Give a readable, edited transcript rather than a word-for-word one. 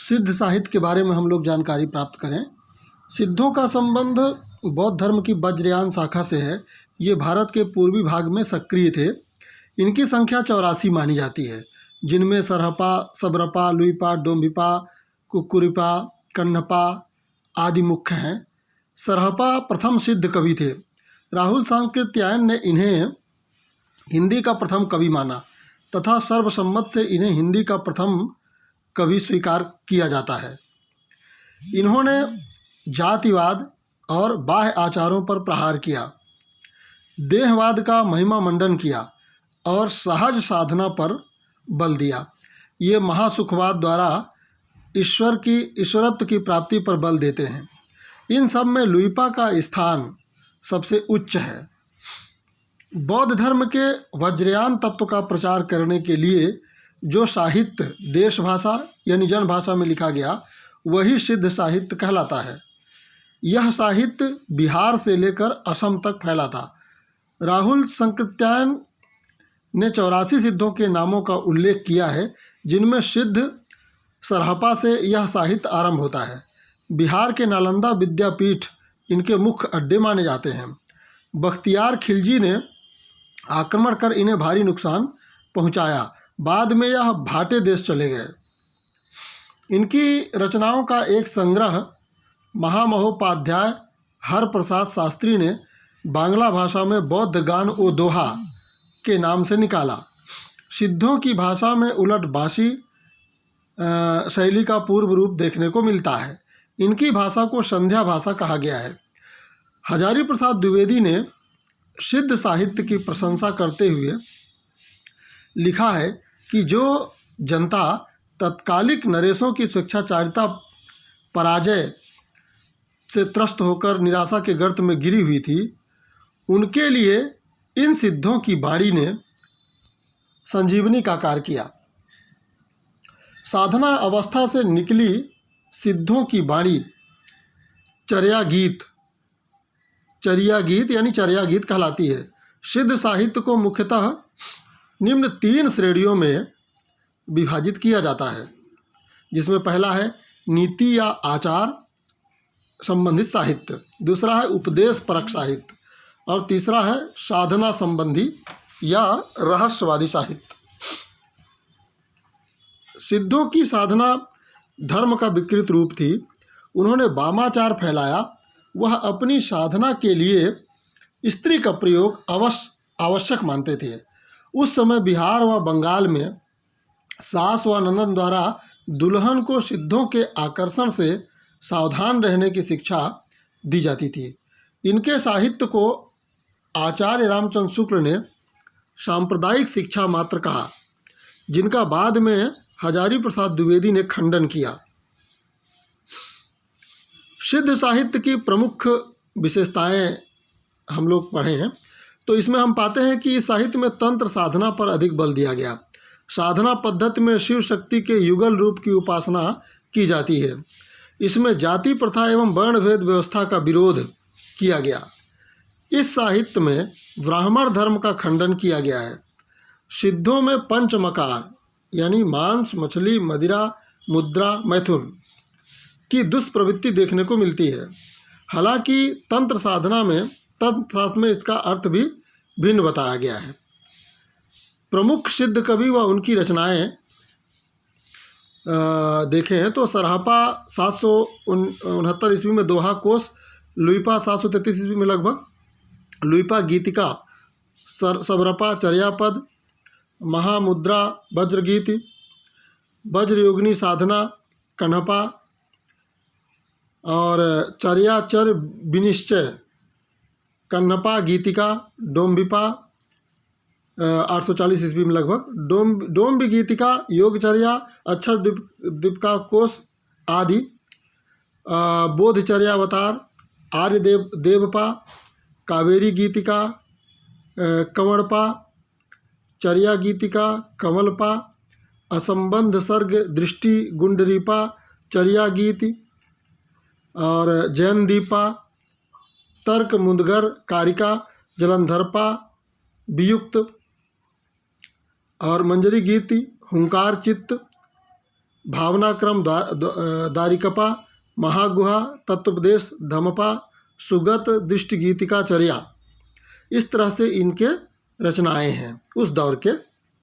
सिद्ध साहित्य के बारे में हम लोग जानकारी प्राप्त करें। सिद्धों का संबंध बौद्ध धर्म की वज्रयान शाखा से है। ये भारत के पूर्वी भाग में सक्रिय थे। इनकी संख्या 84 मानी जाती है, जिनमें सरहपा, सबरपा, लुइपा, डोम्भिपा, कुक्कुरिपा, कन्हपा आदि मुख्य हैं। सरहपा प्रथम सिद्ध कवि थे। राहुल सांकृत्यायन ने इन्हें हिंदी का प्रथम कवि माना तथा सर्वसम्मत से इन्हें हिंदी का प्रथम कवि स्वीकार किया जाता है। इन्होंने जातिवाद और बाह्य आचारों पर प्रहार किया, देहवाद का महिमा मंडन किया और सहज साधना पर बल दिया। ये महासुखवाद द्वारा ईश्वरत्व की प्राप्ति पर बल देते हैं। इन सब में लुइपा का स्थान सबसे उच्च है। बौद्ध धर्म के वज्रयान तत्व का प्रचार करने के लिए जो साहित्य देश भाषा यानी जन भाषा में लिखा गया, वही सिद्ध साहित्य कहलाता है। यह साहित्य बिहार से लेकर असम तक फैला था। राहुल सांकृत्यायन ने 84 सिद्धों के नामों का उल्लेख किया है, जिनमें सिद्ध सरहपा से यह साहित्य आरंभ होता है। बिहार के नालंदा विद्यापीठ इनके मुख्य अड्डे माने जाते हैं। बख्तियार खिलजी ने आक्रमण कर इन्हें भारी नुकसान पहुंचाया। बाद में यह भाटे देश चले गए। इनकी रचनाओं का एक संग्रह महामहोपाध्याय हर प्रसाद शास्त्री ने बांग्ला भाषा में बौद्ध गान ओ दोहा के नाम से निकाला। सिद्धों की भाषा में उलट बासी शैली का पूर्व रूप देखने को मिलता है। इनकी भाषा को संध्या भाषा कहा गया है। हजारी प्रसाद द्विवेदी ने सिद्ध साहित्य की प्रशंसा करते हुए लिखा है कि जो जनता तत्कालिक नरेशों की स्वेच्छाचारिता पराजय से त्रस्त होकर निराशा के गर्त में गिरी हुई थी, उनके लिए इन सिद्धों की वाणी ने संजीवनी का कार्य किया। साधना अवस्था से निकली सिद्धों की वाणी चर्या गीत कहलाती है। सिद्ध साहित्य को मुख्यतः निम्न 3 श्रेणियों में विभाजित किया जाता है, जिसमें पहला है नीति या आचार संबंधित साहित्य, दूसरा है उपदेश परक साहित्य और तीसरा है साधना संबंधी या रहस्यवादी साहित्य। सिद्धों की साधना धर्म का विकृत रूप थी। उन्होंने वामाचार फैलाया। वह अपनी साधना के लिए स्त्री का प्रयोग आवश्यक मानते थे। उस समय बिहार व बंगाल में सास व ननद द्वारा दुल्हन को सिद्धों के आकर्षण से सावधान रहने की शिक्षा दी जाती थी। इनके साहित्य को आचार्य रामचंद्र शुक्ल ने सांप्रदायिक शिक्षा मात्र कहा, जिनका बाद में हजारी प्रसाद द्विवेदी ने खंडन किया। सिद्ध साहित्य की प्रमुख विशेषताएं हम लोग पढ़े हैं, तो इसमें हम पाते हैं कि इस साहित्य में तंत्र साधना पर अधिक बल दिया गया। साधना पद्धति में शिव शक्ति के युगल रूप की उपासना की जाती है। इसमें जाति प्रथा एवं वर्ण भेद व्यवस्था का विरोध किया गया। इस साहित्य में ब्राह्मण धर्म का खंडन किया गया है। सिद्धों में पंचमकार यानी मांस, मछली, मदिरा, मुद्रा, मैथुन की दुष्प्रवृत्ति देखने को मिलती है। हालांकि तंत्र साधना में तंत्र में इसका अर्थ भी भिन्न बताया गया है। प्रमुख सिद्ध कवि व उनकी रचनाएं देखें तो सरहपा 769 ईस्वी में दोहा कोश, लुइपा 733 ईस्वी में लगभग, लुइपा गीतिका, सबरपा चर्यापद, महामुद्रा वज्रगीत, वज्रयोगिनी साधना कन्हपा और चर्याचर विनिश्चय कन्हपा गीतिका, डोम्भिपा 840 ईस्वी में लगभग, डोम्बी गीतिका, योगचर्या, अक्षर दीपिका कोश आदि, बोधचर्यावतार, आर्य देवपा, कावेरी गीतिका, कंवरपा, चर्या गीतिका, कमलपा, असंबंध सर्ग दृष्टि गुंडरीपा, चर्या गीति और जैनदीपा, तर्क मुंदगर कारिका, जलंधरपा, वियुक्त और मंजरी गीति, हुंकार चित्त, भावनाक्रम, दारिकपा, महागुहा, तत्वोपदेश, धम्मपा, सुगत, दृष्टिगीतिका, चर्या, इस तरह से इनके रचनाएं हैं उस दौर के